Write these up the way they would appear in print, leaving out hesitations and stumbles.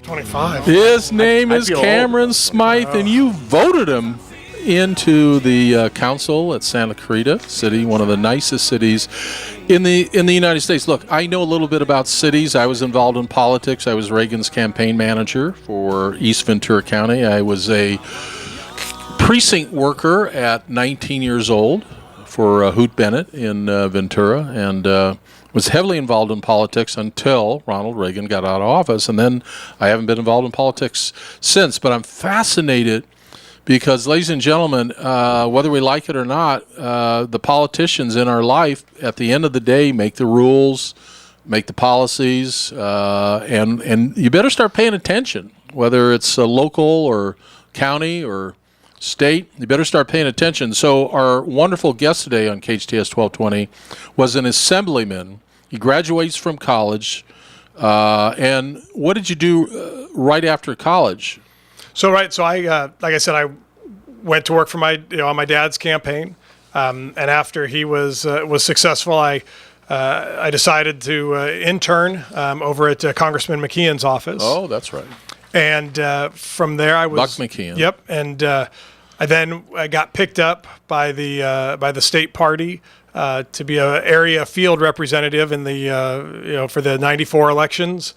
25. His name is feel Cameron Smyth, and you voted him into the council at Santa Clarita City, one of the nicest cities in the United States. Look, I know a little bit about cities. I was involved in politics. I was Reagan's campaign manager for East Ventura County. I was a precinct worker at 19 years old for Hoot Bennett in Ventura, and was heavily involved in politics until Ronald Reagan got out of office, and then I haven't been involved in politics since. But I'm fascinated because, ladies and gentlemen, whether we like it or not, the politicians in our life, at the end of the day, make the rules, make the policies, and you better start paying attention, whether it's local or county or state. You better start paying attention. So our wonderful guest today on KHTS 1220 was an assemblyman. He graduates from college. And what did you do right after college? So I, like I said, I went to work for on my dad's campaign, and after he was successful, I decided to intern over at Congressman McKeon's office. Oh, that's right. And from there, I was Buck McKeon. Yep, and I got picked up by the state party to be an area field representative in the for the '94 elections.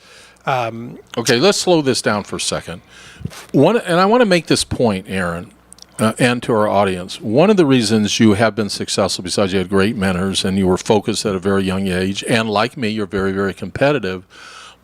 Okay, let's slow this down for a second. And I want to make this point, Aaron, and to our audience. One of the reasons you have been successful, besides you had great mentors and you were focused at a very young age, and like me, you're very, very competitive.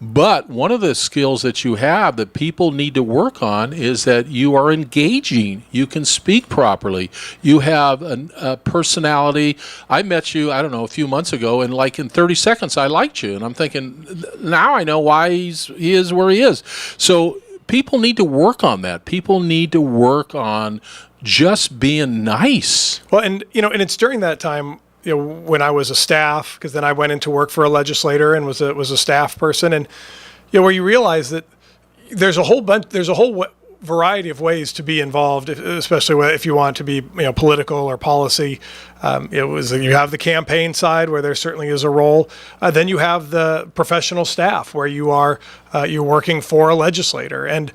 But one of the skills that you have that people need to work on is that you are engaging. You can speak properly. You have a personality. I met you, I don't know, a few months ago, and like in 30 seconds, I liked you. And I'm thinking, now I know why he is where he is. So people need to work on that. People need to work on just being nice. Well, and it's during that time, when I was a staff, because then I went into work for a legislator and was a staff person, and where you realize that there's a whole variety of ways to be involved, especially if you want to be political or policy. You have the campaign side where there certainly is a role. Then you have the professional staff where you're working for a legislator, and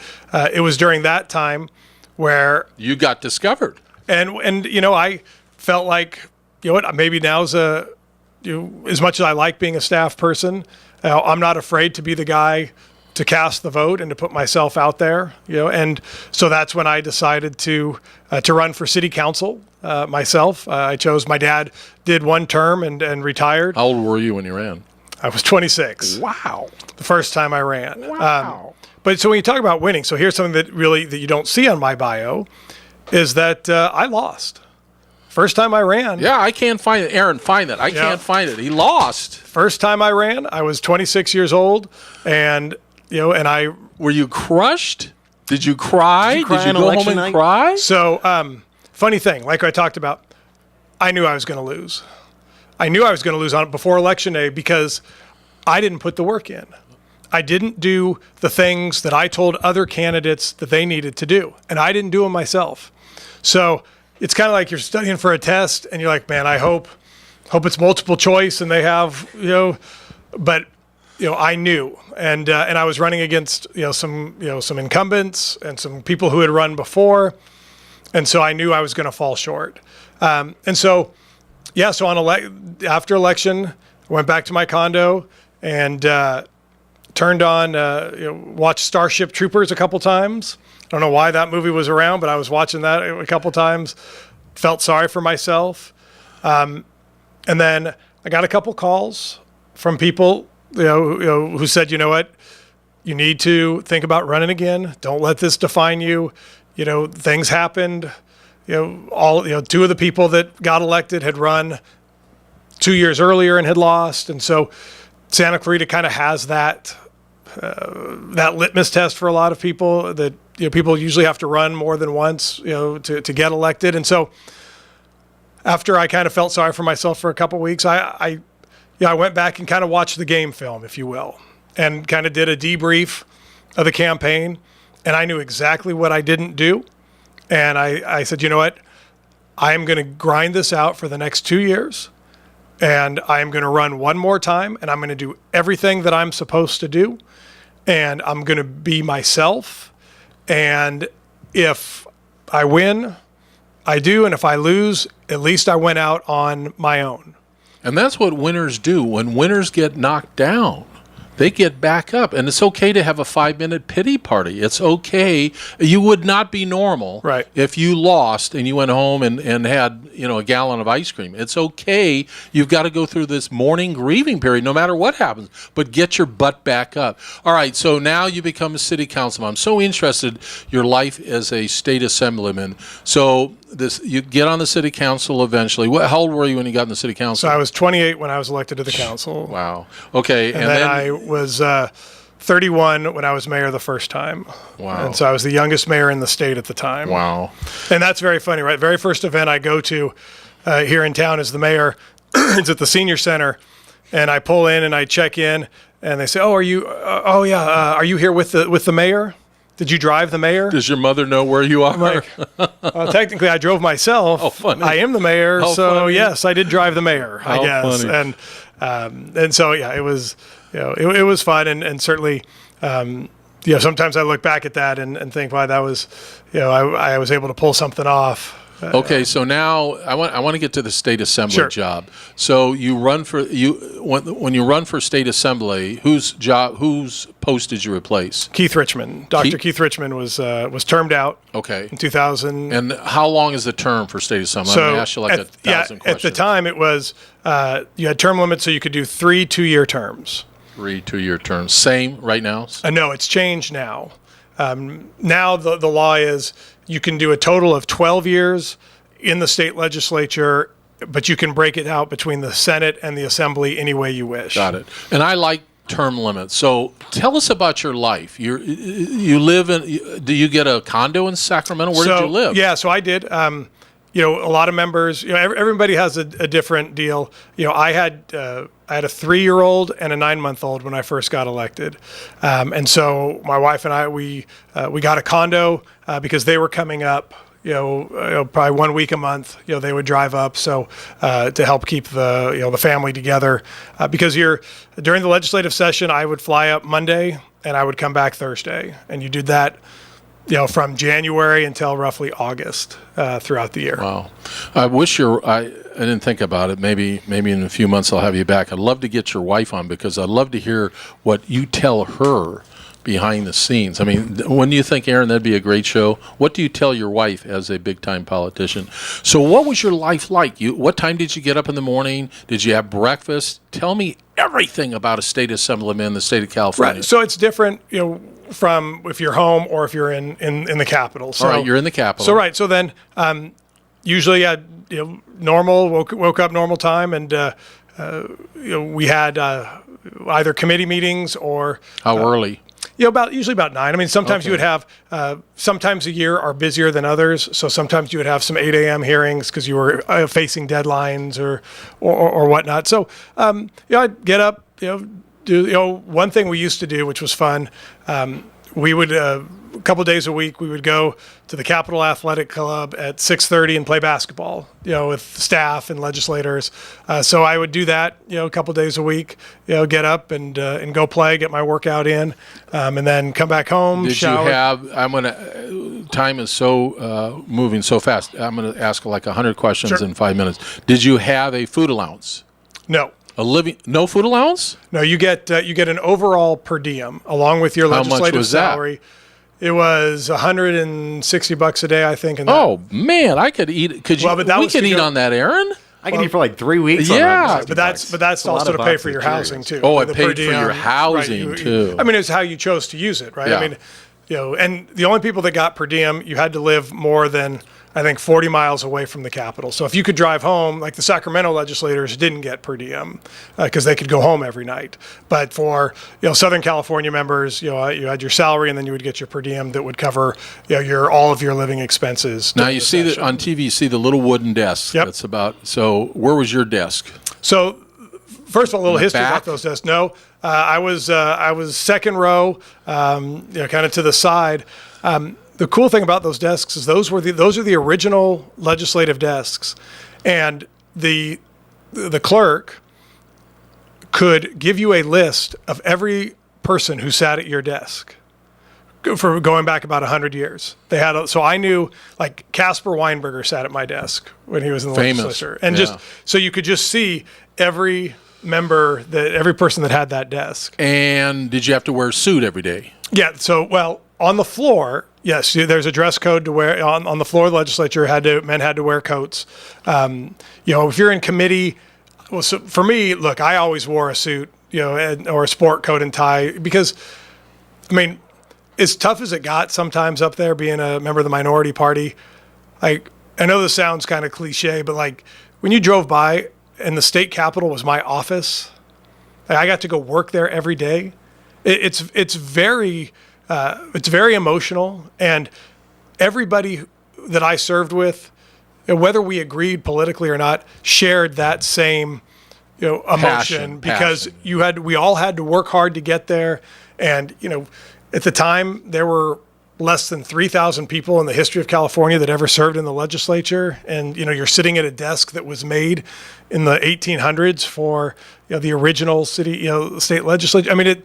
it was during that time where you got discovered, and I felt like, maybe now's as much as I like being a staff person, I'm not afraid to be the guy to cast the vote and to put myself out there, and so that's when I decided to run for city council myself. My dad did one term and retired. How old were you when you ran? I was 26. Wow. The first time I ran. Wow. But so when you talk about winning, so here's something that you don't see on my bio, is that I lost. First time I ran. Yeah, I can't find it. Aaron, find it. I can't find it. He lost. First time I ran, I was 26 years old, and I. Were you crushed? Did you cry? Did you go home and cry? So, funny thing, like I talked about, I knew I was going to lose. I knew I was going to lose on it before Election Day because I didn't put the work in. I didn't do the things that I told other candidates that they needed to do, and I didn't do them myself. So it's kind of like you're studying for a test, and you're like, man, I hope it's multiple choice, and they have, but I knew, and I was running against some incumbents and some people who had run before, and so I knew I was going to fall short, and so after election, I went back to my condo and turned on, watched Starship Troopers a couple times. I don't know why that movie was around, but I was watching that a couple times. Felt sorry for myself. And then I got a couple calls from people who said, you know what, you need to think about running again. Don't let this define you. Things happened. Two of the people that got elected had run 2 years earlier and had lost. And so Santa Clarita kind of has that litmus test for a lot of people that people usually have to run more than once to get elected. And so after I kind of felt sorry for myself for a couple of weeks, I went back and kind of watched the game film, if you will, and kind of did a debrief of the campaign, and I knew exactly what I didn't do. And I said, you know what, I am going to grind this out for the next 2 years, and I'm going to run one more time, and I'm going to do everything that I'm supposed to do. and I'm going to be myself. And if I win, I do. And if I lose, at least I went out on my own. And that's what winners do. When winners get knocked down, they get back up. And it's okay to have a 5-minute pity party. It's okay. You would not be normal Right. if you lost and you went home and had, a gallon of ice cream. It's okay. You've got to go through this mourning, grieving period, no matter what happens, but get your butt back up. All right, so now you become a city councilman. I'm so interested your life as a state assemblyman. So you get on the city council eventually. How old were you when you got in the city council? So I was 28 when I was elected to the council. Wow. Okay. And then I was 31 when I was mayor the first time. Wow. And so I was the youngest mayor in the state at the time. Wow. And that's very funny, right? Very first event I go to here in town as the mayor, it's at the senior center, and I pull in and I check in, and they say, "Oh, are you? Are you here with the mayor? Did you drive the mayor?" Does your mother know where you are? I'm like, well, technically, I drove myself. Oh, funny. I am the mayor, How so funny. yes, I did drive the mayor. I How guess, funny. and so yeah, it was, it was fun, and certainly, sometimes I look back at that and think, wow, that was, I was able to pull something off. Okay, so now I want to get to the state assembly Sure. job. So you run for when you run for state assembly, whose post did you replace? Keith Richmond, Dr. Keith Richmond was termed out Okay. in 2000. And how long is the term for state assembly? I'm going to ask you like 1,000 questions. At the time it was you had term limits, so you could do 3 2-year terms. 3 2-year terms. Same right now? No, it's changed now. Now the law is you can do a total of 12 years in the state legislature, but you can break it out between the Senate and the Assembly any way you wish. Got it. And I like term limits. So tell us about your life. You live in, do you get a condo in Sacramento? Where did you live? Yeah, so I did. A lot of members, everybody has a different deal. I had a 3-year-old and a 9-month-old when I first got elected. And so my wife and I, we got a condo because they were coming up, probably 1 week a month, they would drive up. So to help keep the family together, because during the legislative session, I would fly up Monday and I would come back Thursday. And you did that from January until roughly August throughout the year. Wow. I wish I didn't think about it. Maybe in a few months I'll have you back. I'd love to get your wife on because I'd love to hear what you tell her behind the scenes. I mean, when you think, Aaron, that'd be a great show? What do you tell your wife as a big-time politician? So what was your life like? What time did you get up in the morning? Did you have breakfast? Tell me everything about a state assemblyman in the state of California. Right. So it's different, from if you're home or if you're in the Capitol. So, all right, you're in the Capitol. So right. So then, usually, normal woke up normal time, and we had either committee meetings or how early? Usually about 9. I mean, sometimes you would have, sometimes a year are busier than others. So sometimes you would have some 8 a.m. hearings because you were facing deadlines or whatnot. So, I'd get up, do, one thing we used to do, which was fun, we would, a couple of days a week, we would go to the Capitol Athletic Club at 6:30 and play basketball, with staff and legislators. So I would do that, a couple of days a week, get up and go play, get my workout in, and then come back home, shower. Time is so moving so fast. I'm going to ask like 100 questions Sure. in 5 minutes. Did you have a food allowance? No. No food allowance? No, you get an overall per diem along with your How much legislative was that? salary. It was $160 a day, I think. Oh man, I could eat. Well, but that we was could to eat go- on that, Aaron. I can eat for like 3 weeks. Yeah, on But that's a lot also of to pay bucks for and your Cheerios. housing too. Oh, it The paid per for your diem, housing, right, too. I mean, it's how you chose to use it, right? Yeah. I mean, and the only people that got per diem, you had to live more than, I think, 40 miles away from the Capitol. So if you could drive home, like the Sacramento legislators didn't get per diem because they could go home every night. But for Southern California members, you had your salary and then you would get your per diem that would cover all of your living expenses. Now during you the see that session. on TV. You see the little wooden desk. Yep. That's about. So where was your desk? So, first of all, a little history back? about those desks. No, I was second row, kind of to the side. The cool thing about those desks is those are the original legislative desks, and the clerk could give you a list of every person who sat at your desk for going back about 100 years. They had so I knew, like, Casper Weinberger sat at my desk when he was in the Famous. legislature, and Yeah. just so you could just see every every person that had that desk. And did you have to wear a suit every day? Yeah. So, well, on the floor, yes, there's a dress code to wear. On the floor of the legislature, men had to wear coats. If you're in committee, well, so for me, look, I always wore a suit, or a sport coat and tie, because, I mean, as tough as it got sometimes up there being a member of the minority party, like, I know this sounds kind of cliche, but like when you drove by and the state capitol was my office, like, I got to go work there every day. It's very emotional, and everybody that I served with, whether we agreed politically or not, shared that same emotion, because we all had to work hard to get there. And at the time, there were less than 3,000 people in the history of California that ever served in the legislature. And, you're sitting at a desk that was made in the 1800s for the original city, state legislature. I mean,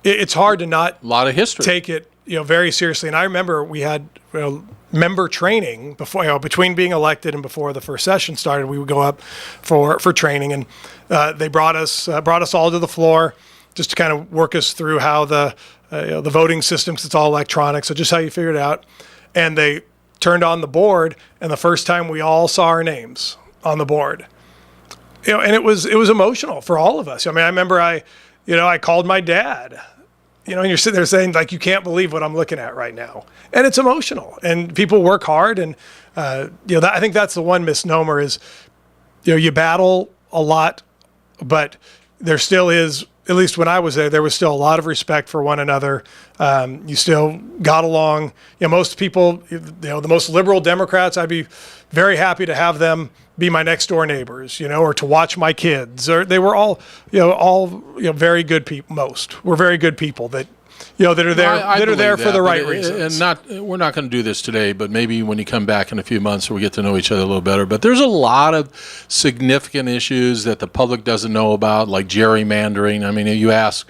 it's hard to not A lot of history. take it very seriously. And I remember we had member training before, between being elected and before the first session started. We would go up for training, and they brought us all to the floor just to kind of work us through how the voting system, 'cause it's all electronic, so just how you figure it out. And they turned on the board, and the first time we all saw our names on the board, and it was emotional for all of us. I mean, I remember I called my dad, and you're sitting there saying, like, you can't believe what I'm looking at right now. And it's emotional, and people work hard. And, I think that's the one misnomer is, you battle a lot, but there still is, at least when I was there was still a lot of respect for one another. You still got along. Most people, the most liberal Democrats, I'd be very happy to have them be my next door neighbors, or to watch my kids. Or they were all very good people. Most were very good people that that are there that are there for the right reasons. And we're not going to do this today, but maybe when you come back in a few months, we get to know each other a little better. But there's a lot of significant issues that the public doesn't know about, like gerrymandering. I mean, you ask,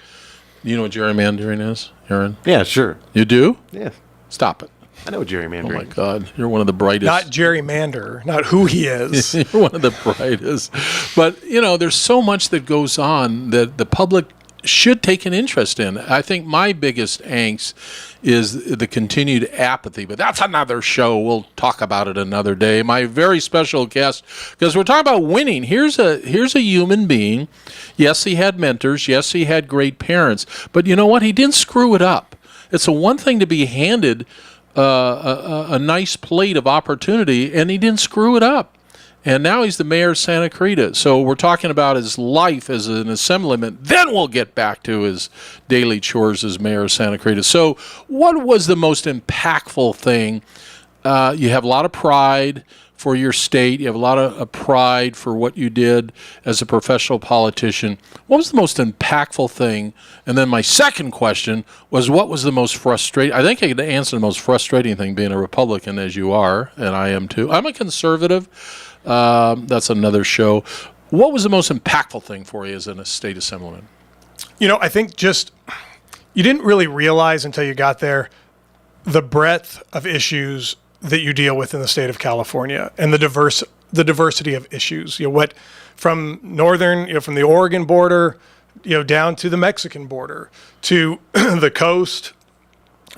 do you know what gerrymandering is, Aaron? Yeah, sure. You do? Yeah. Stop it. I know gerrymandering. Oh my God, you're one of the brightest. Not gerrymander, not who he is. You're one of the brightest. But, there's so much that goes on that the public should take an interest in. I think my biggest angst is the continued apathy, but that's another show. We'll talk about it another day. My very special guest, because we're talking about winning. Here's a human being. Yes, he had mentors. Yes, he had great parents. But you know what? He didn't screw it up. It's a one thing to be handed a nice plate of opportunity, and he didn't screw it up. And now he's the mayor of Santa Clarita. So we're talking about his life as an assemblyman. Then we'll get back to his daily chores as mayor of Santa Clarita. So what was the most impactful thing? You have a lot of pride for your state. You have a lot of pride for what you did as a professional politician. What was the most impactful thing? And then my second question was, what was the most frustrating? I think I could answer the most frustrating thing, being a Republican as you are, and I am too. I'm a conservative. That's another show. What was the most impactful thing for you as a state assemblyman? I think you didn't really realize until you got there the breadth of issues that you deal with in the state of California, and the diversity of issues. What from northern, from the Oregon border, down to the Mexican border, to the coast,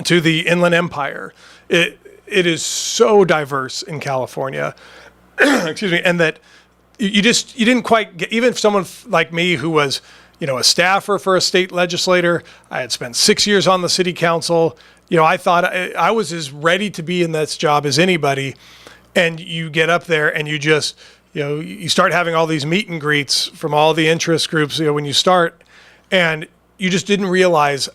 to the Inland Empire. It is so diverse in California. Excuse me, and that you didn't quite get, even if someone like me who was a staffer for a state legislator, I had spent 6 years on the city council. I thought I was as ready to be in this job as anybody. And you get up there and you just, you start having all these meet and greets from all the interest groups, when you start, and you just didn't realize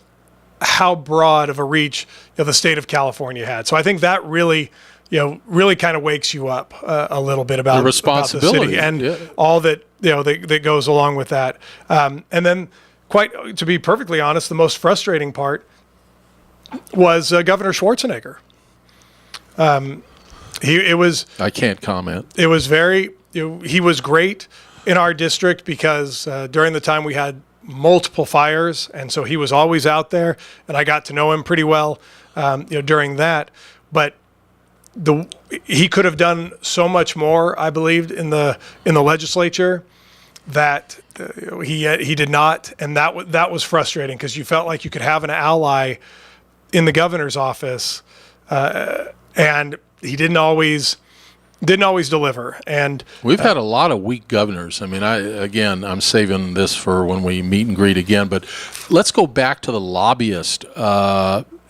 how broad of a reach the state of California had. So I think that really kind of wakes you up a little bit about the responsibility about the city and all that that goes along with that. And then, to be perfectly honest, the most frustrating part was Governor Schwarzenegger. I can't comment. It was very. He was great in our district because during the time we had multiple fires, and so he was always out there, and I got to know him pretty well, during that. But he could have done so much more, I believed, in the legislature that he did not, and that was frustrating because you felt like you could have an ally in the governor's office, and he didn't always deliver. And we've had a lot of weak governors. I mean, I'm saving this for when we meet and greet again, but let's go back to the lobbyist.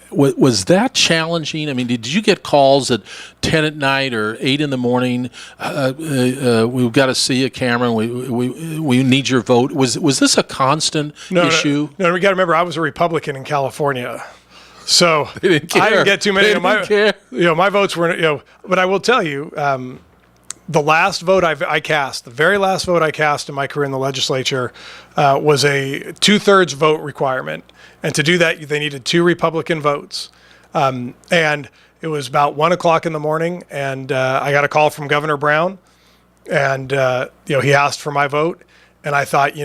Was that challenging? I mean, did you get calls at 10 at night or 8 in the morning? We've got to see you, Cameron. We need your vote. Was this a constant issue? No, we got to remember, I was a Republican in California. So I didn't get too many of my votes were, but I will tell you, the last vote I cast, the very last vote I cast in my career in the legislature, was a 2/3 vote requirement. And to do that, they needed 2 Republican votes. And it was about 1 o'clock in the morning, and I got a call from Governor Brown, and he asked for my vote. And I thought,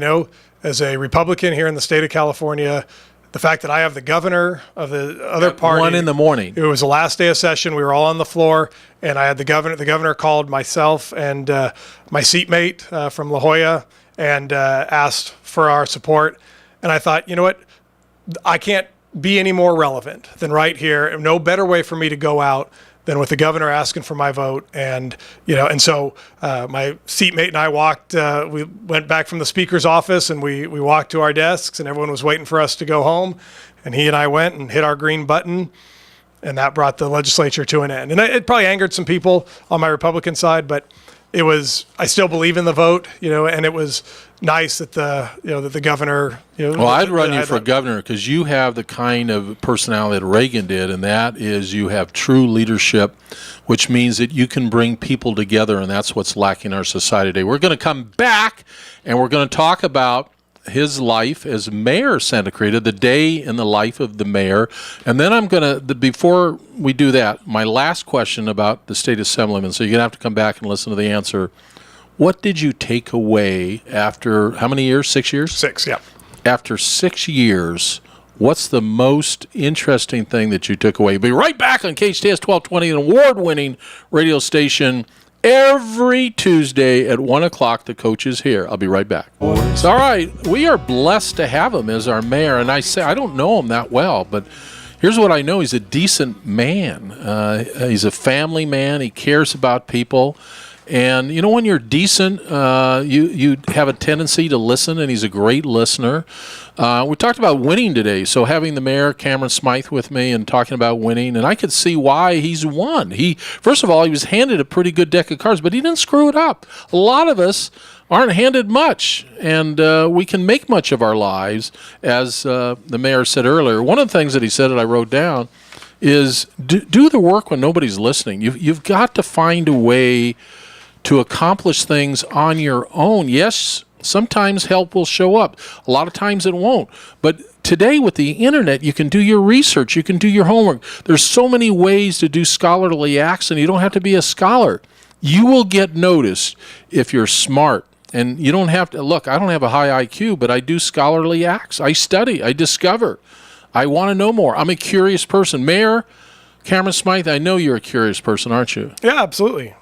as a Republican here in the state of California, the fact that I have the governor of the other party. 1 in the morning. It was the last day of session. We were all on the floor, and I had the governor. The governor called myself and my seatmate from La Jolla and asked for our support. And I thought, you know what? I can't be any more relevant than right here. No better way for me to go out than with the governor asking for my vote. And, so my seatmate and I walked, we went back from the speaker's office and we walked to our desks, and everyone was waiting for us to go home. And he and I went and hit our green button, and that brought the legislature to an end. And it probably angered some people on my Republican side, but I still believe in the vote, and it was nice that the governor, Well, I'd run you for governor because you have the kind of personality that Reagan did, and that is you have true leadership, which means that you can bring people together, and that's what's lacking in our society today. We're going to come back, and we're going to talk about his life as mayor of Santa Clarita, the day in the life of the mayor. And then I'm going to, before we do that, my last question about the state assemblyman, so you're going to have to come back and listen to the answer. What did you take away after, how many years, 6 years? 6, yeah. After 6 years, what's the most interesting thing that you took away? Be right back on KHTS 1220, an award-winning radio station. Every Tuesday at 1 o'clock, the coach is here. I'll be right back. It's all right. We are blessed to have him as our mayor. And I don't know him that well, but here's what I know. He's a decent man. He's a family man. He cares about people. And, when you're decent, you have a tendency to listen, and he's a great listener. We talked about winning today, so having the mayor, Cameron Smyth, with me and talking about winning, and I could see why he's won. First of all, he was handed a pretty good deck of cards, but he didn't screw it up. A lot of us aren't handed much, and we can make much of our lives, as the mayor said earlier. One of the things that he said that I wrote down is do the work when nobody's listening. You've got to find a way to accomplish things on your own. Yes, sometimes help will show up. A lot of times it won't. But today with the internet, you can do your research. You can do your homework. There's so many ways to do scholarly acts, and you don't have to be a scholar. You will get noticed if you're smart. And you don't have to, look, I don't have a high IQ, but I do scholarly acts. I study. I discover. I want to know more. I'm a curious person. Mayor Cameron Smyth, I know you're a curious person, aren't you? Yeah, absolutely.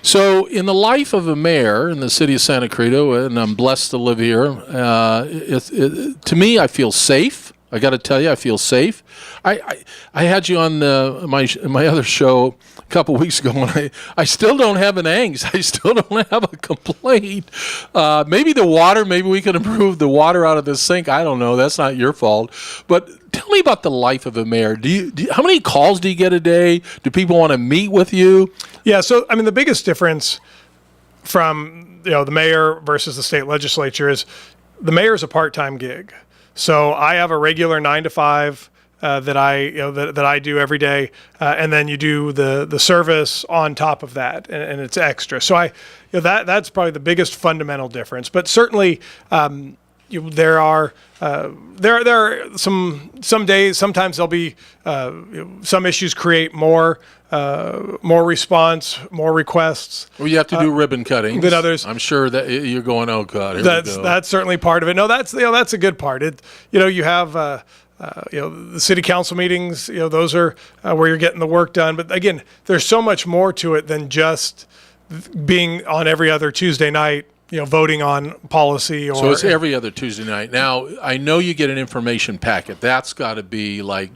So in the life of a mayor in the city of Santa Clarita, and I'm blessed to live here, to me, I feel safe. I got to tell you, I feel safe. I had you on my other show a couple weeks ago, and I still don't have an angst. I still don't have a complaint. Maybe the water, maybe we can improve the water out of the sink. I don't know. That's not your fault. But tell me about the life of a mayor. How many calls do you get a day? Do people want to meet with you? Yeah, so the biggest difference from the mayor versus the state legislature is the mayor's a part-time gig. So I have a regular 9 to 5 that I do every day, and then you do the service on top of that, and it's extra. So that's probably the biggest fundamental difference. But certainly, there are some days. Sometimes there'll be some issues create more response, more requests. Well, you have to do ribbon cuttings than others. I'm sure that you're going, oh God, here we go. That's certainly part of it. No, that's a good part. You have the city council meetings. Those are where you're getting the work done. But again, there's so much more to it than just being on every other Tuesday night, voting on policy. So it's every other Tuesday night. Now, I know you get an information packet. That's got to be like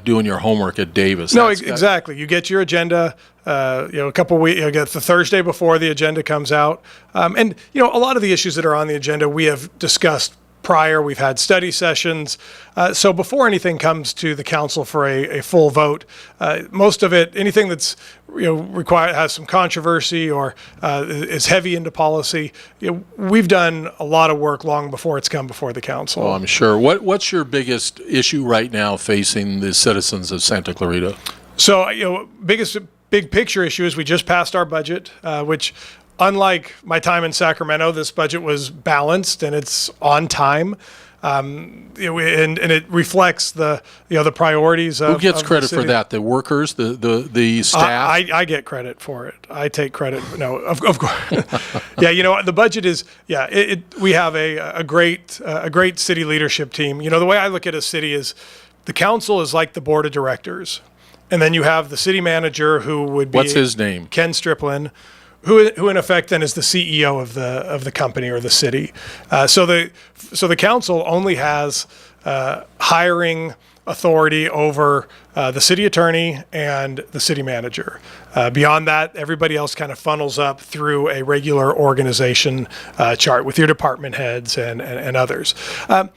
doing your homework at Davis. No, exactly. You get your agenda, a couple weeks. You get the Thursday before the agenda comes out, and a lot of the issues that are on the agenda we have discussed prior. We've had study sessions. So before anything comes to the council for a full vote, most of it, anything that's has some controversy or is heavy into policy, we've done a lot of work long before it's come before the council. Oh, I'm sure. What's your biggest issue right now facing the citizens of Santa Clarita? So, big picture issue is we just passed our budget, which, unlike my time in Sacramento, this budget was balanced and it's on time, and it reflects the priorities of. Who gets credit for that? The workers, the staff. I get credit for it. I take credit. No, of course. Yeah, the budget is. Yeah, we have a great city leadership team. The way I look at a city is, the council is like the board of directors, and then you have the city manager, who would be. What's his name? Ken Striplin. Who in effect then is the CEO of the company or the city. So the council only has hiring authority over the city attorney and the city manager. Beyond that, everybody else kind of funnels up through a regular organization chart with your department heads and others. That's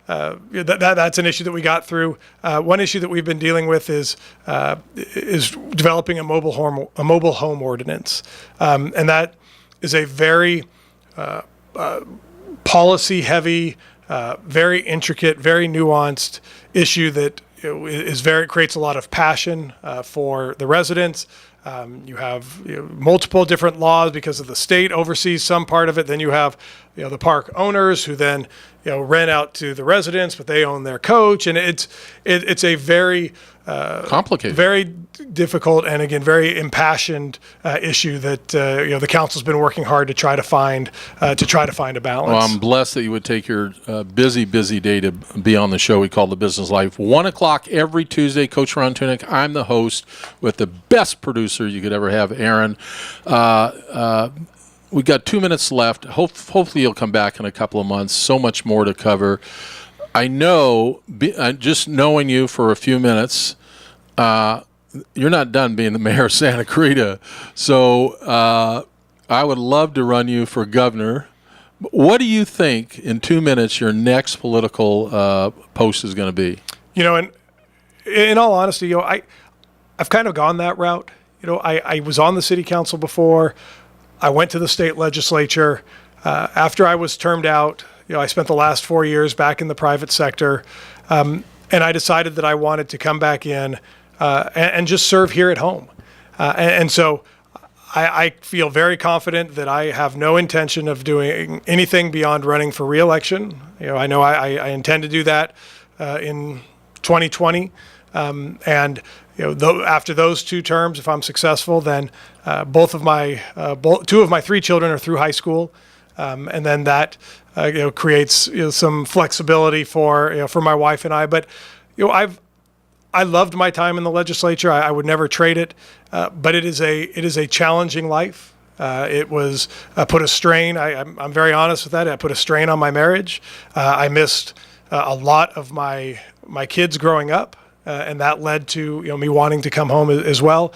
an issue that we got through. One issue that we've been dealing with is developing a mobile home ordinance, and that is a very policy heavy, very intricate, very nuanced issue that creates a lot of passion for the residents. You have multiple different laws because of the state oversees some part of it. Then you have the park owners who then rent out to the residents, but they own their coach, and it's a very complicated, very difficult, and again very impassioned issue that the council's been working hard to try to find a balance. Well, I'm blessed that you would take your busy day to be on the show we call The Business Life. 1:00 every Tuesday. Coach Ron Tunick. I'm the host with the best producer you could ever have, Aaron. We've got 2 minutes left. Hopefully you'll come back in a couple of months. So much more to cover. I know, just knowing you for a few minutes, you're not done being the mayor of Santa Clarita. So I would love to run you for governor. What do you think, in 2 minutes, your next political post is going to be? In all honesty, I've kind of gone that route. I was on the city council before. I went to the state legislature. After I was termed out, I spent the last 4 years back in the private sector, and I decided that I wanted to come back in and just serve here at home. And so I feel very confident that I have no intention of doing anything beyond running for re-election. I know I intend to do that in 2020, and after those 2 terms, if I'm successful, then two of my 3 children are through high school, and then that creates some flexibility for my wife and I. But I loved my time in the legislature. I would never trade it, but it is a challenging life. It was put a strain. I'm very honest with that. I put a strain on my marriage. I missed a lot of my kids growing up. And that led to me wanting to come home as well.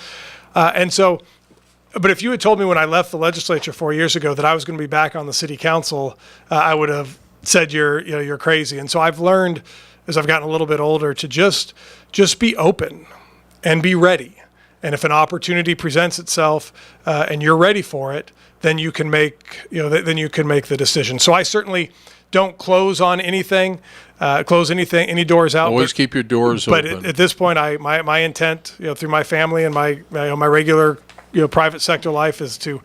But if you had told me when I left the legislature 4 years ago that I was going to be back on the city council, I would have said you're crazy. And so I've learned, as I've gotten a little bit older, to just be open and be ready. And if an opportunity presents itself and you're ready for it, then you can make the decision. So I certainly don't close on anything. Any doors out. Always keep your doors open. But at this point, my intent, through my family and my regular, private sector life, is to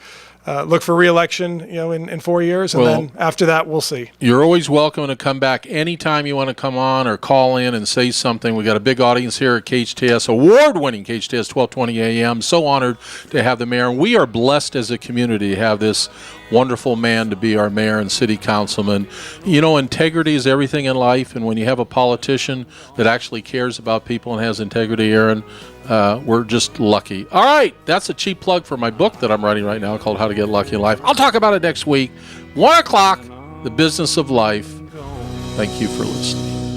look for re-election, in 4 years, and Well, then after that, we'll see. You're always welcome to come back anytime you want to come on or call in and say something. We got a big audience here at KHTS, award-winning KHTS 1220 AM. So honored to have the mayor. And we are blessed as a community to have this wonderful man to be our mayor and city councilman. Integrity is everything in life, and when you have a politician that actually cares about people and has integrity, Aaron, we're just lucky. All right, that's a cheap plug for my book that I'm writing right now called How to Get Lucky in Life. I'll talk about it next week. 1 o'clock, The Business of Life. Thank you for listening.